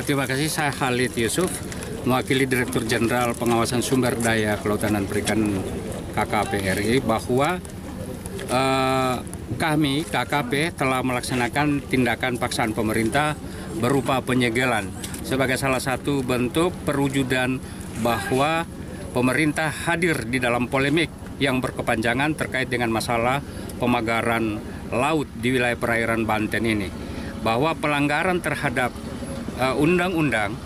Terima kasih, saya Khalid Yusuf, mewakili Direktur Jenderal Pengawasan Sumber Daya Kelautan dan Perikanan KKP RI, bahwa kami KKP telah melaksanakan tindakan paksaan pemerintah berupa penyegelan sebagai salah satu bentuk perwujudan bahwa pemerintah hadir di dalam polemik yang berkepanjangan terkait dengan masalah pemagaran laut di wilayah perairan Banten ini. Bahwa pelanggaran terhadap Undang-Undang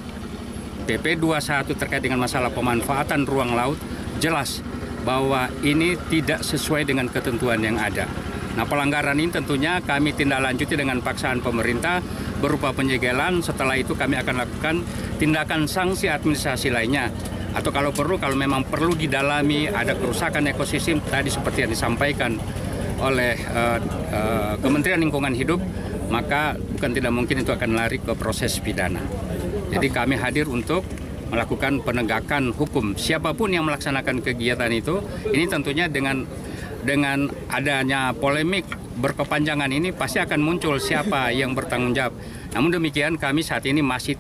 PP 21 terkait dengan masalah pemanfaatan ruang laut jelas bahwa ini tidak sesuai dengan ketentuan yang ada. Nah, pelanggaran ini tentunya kami tindak lanjuti dengan paksaan pemerintah berupa penyegelan. Setelah itu kami akan lakukan tindakan sanksi administrasi lainnya. Atau kalau perlu, kalau memang perlu didalami ada kerusakan ekosistem tadi seperti yang disampaikan oleh Kementerian Lingkungan Hidup, maka bukan tidak mungkin itu akan lari ke proses pidana. Jadi kami hadir untuk melakukan penegakan hukum. Siapapun yang melaksanakan kegiatan itu, ini tentunya dengan adanya polemik berkepanjangan ini pasti akan muncul siapa yang bertanggung jawab. Namun demikian kami saat ini masih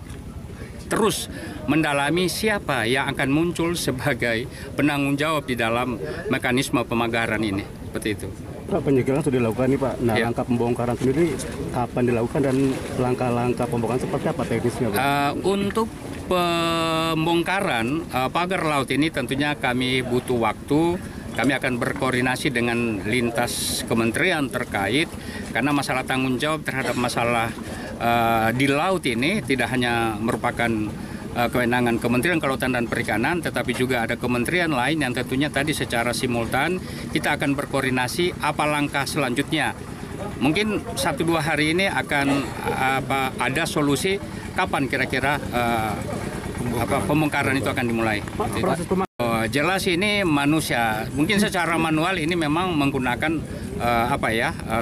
terus mendalami siapa yang akan muncul sebagai penanggung jawab di dalam mekanisme pemagaran ini. Seperti itu. Pak, penyegelan sudah dilakukan nih Pak. Nah, ya. Langkah pembongkaran sendiri kapan dilakukan dan langkah-langkah pembongkaran seperti apa teknisnya Pak? Untuk pembongkaran pagar laut ini tentunya kami butuh waktu. Kami akan berkoordinasi dengan lintas kementerian terkait karena masalah tanggung jawab terhadap masalah di laut ini tidak hanya merupakan kewenangan Kementerian Kelautan dan Perikanan, tetapi juga ada kementerian lain yang tentunya tadi secara simultan kita akan berkoordinasi apa langkah selanjutnya. Mungkin 1-2 hari ini akan ada solusi kapan kira-kira pembongkaran itu akan dimulai. Jelas ini manusia, mungkin secara manual ini memang menggunakan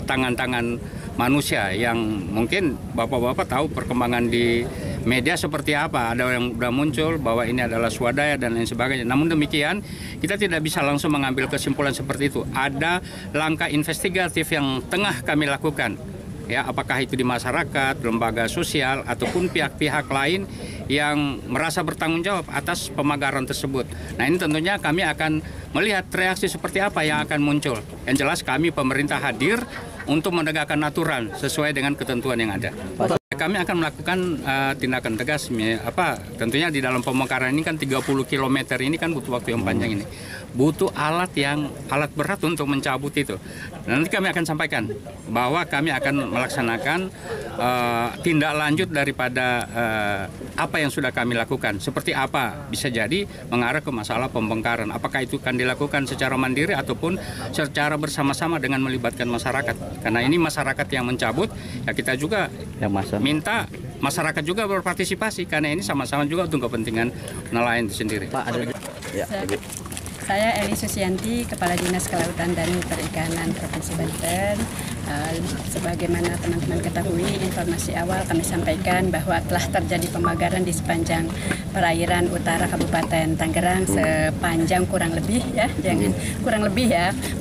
tangan-tangan manusia yang mungkin bapak-bapak tahu perkembangan di media seperti apa. Ada yang sudah muncul bahwa ini adalah swadaya dan lain sebagainya. Namun demikian kita tidak bisa langsung mengambil kesimpulan seperti itu. Ada langkah investigatif yang tengah kami lakukan. Ya, apakah itu di masyarakat, lembaga sosial, ataupun pihak-pihak lain yang merasa bertanggung jawab atas pemagaran tersebut. Nah, ini tentunya kami akan melihat reaksi seperti apa yang akan muncul. Yang jelas kami pemerintah hadir untuk menegakkan aturan sesuai dengan ketentuan yang ada. Kami akan melakukan tindakan tegas, tentunya di dalam pembongkaran ini kan 30 km ini kan butuh waktu yang panjang ini. Butuh alat berat untuk mencabut itu. Nanti kami akan sampaikan bahwa kami akan melaksanakan tindak lanjut daripada apa yang sudah kami lakukan. Seperti apa bisa jadi mengarah ke masalah pembongkaran. Apakah itu akan dilakukan secara mandiri ataupun secara bersama-sama dengan melibatkan masyarakat. Karena ini masyarakat yang mencabut, ya kita juga minta masyarakat juga berpartisipasi karena ini sama-sama juga untuk kepentingan nelayan itu sendiri. Pak, ada ya. Saya Eli Susianti, Kepala Dinas Kelautan dan Perikanan Provinsi Banten. Sebagaimana teman-teman ketahui, informasi awal kami sampaikan bahwa telah terjadi pemagaran di sepanjang perairan utara Kabupaten Tangerang sepanjang kurang lebih ya,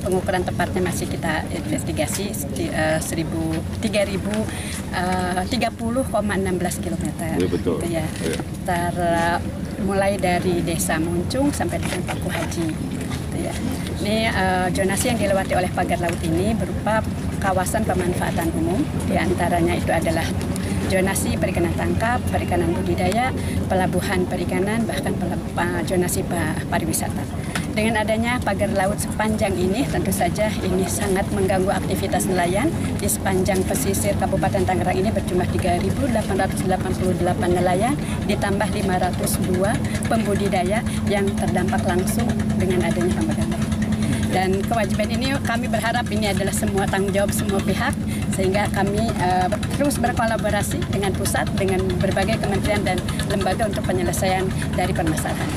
pengukuran tepatnya masih kita investigasi 30,16 km. Ya, betul. Gitu ya. Mulai dari Desa Muncung sampai dengan Paku Haji. Gitu ya. Ini zonasi yang dilewati oleh pagar laut ini berupa kawasan pemanfaatan umum, diantaranya itu adalah zonasi perikanan tangkap, perikanan budidaya, pelabuhan perikanan, bahkan zonasi pariwisata. Dengan adanya pagar laut sepanjang ini, tentu saja ini sangat mengganggu aktivitas nelayan. Di sepanjang pesisir Kabupaten Tangerang ini berjumlah 3.888 nelayan, ditambah 502 pembudidaya yang terdampak langsung dengan adanya pembakaran laut. Dan kewajiban ini kami berharap ini adalah semua tanggung jawab semua pihak, sehingga kami terus berkolaborasi dengan pusat, dengan berbagai kementerian dan lembaga untuk penyelesaian dari permasalahan.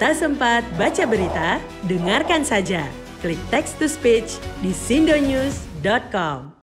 Tak sempat baca berita? Dengarkan saja. Klik text to speech di sindonews.com.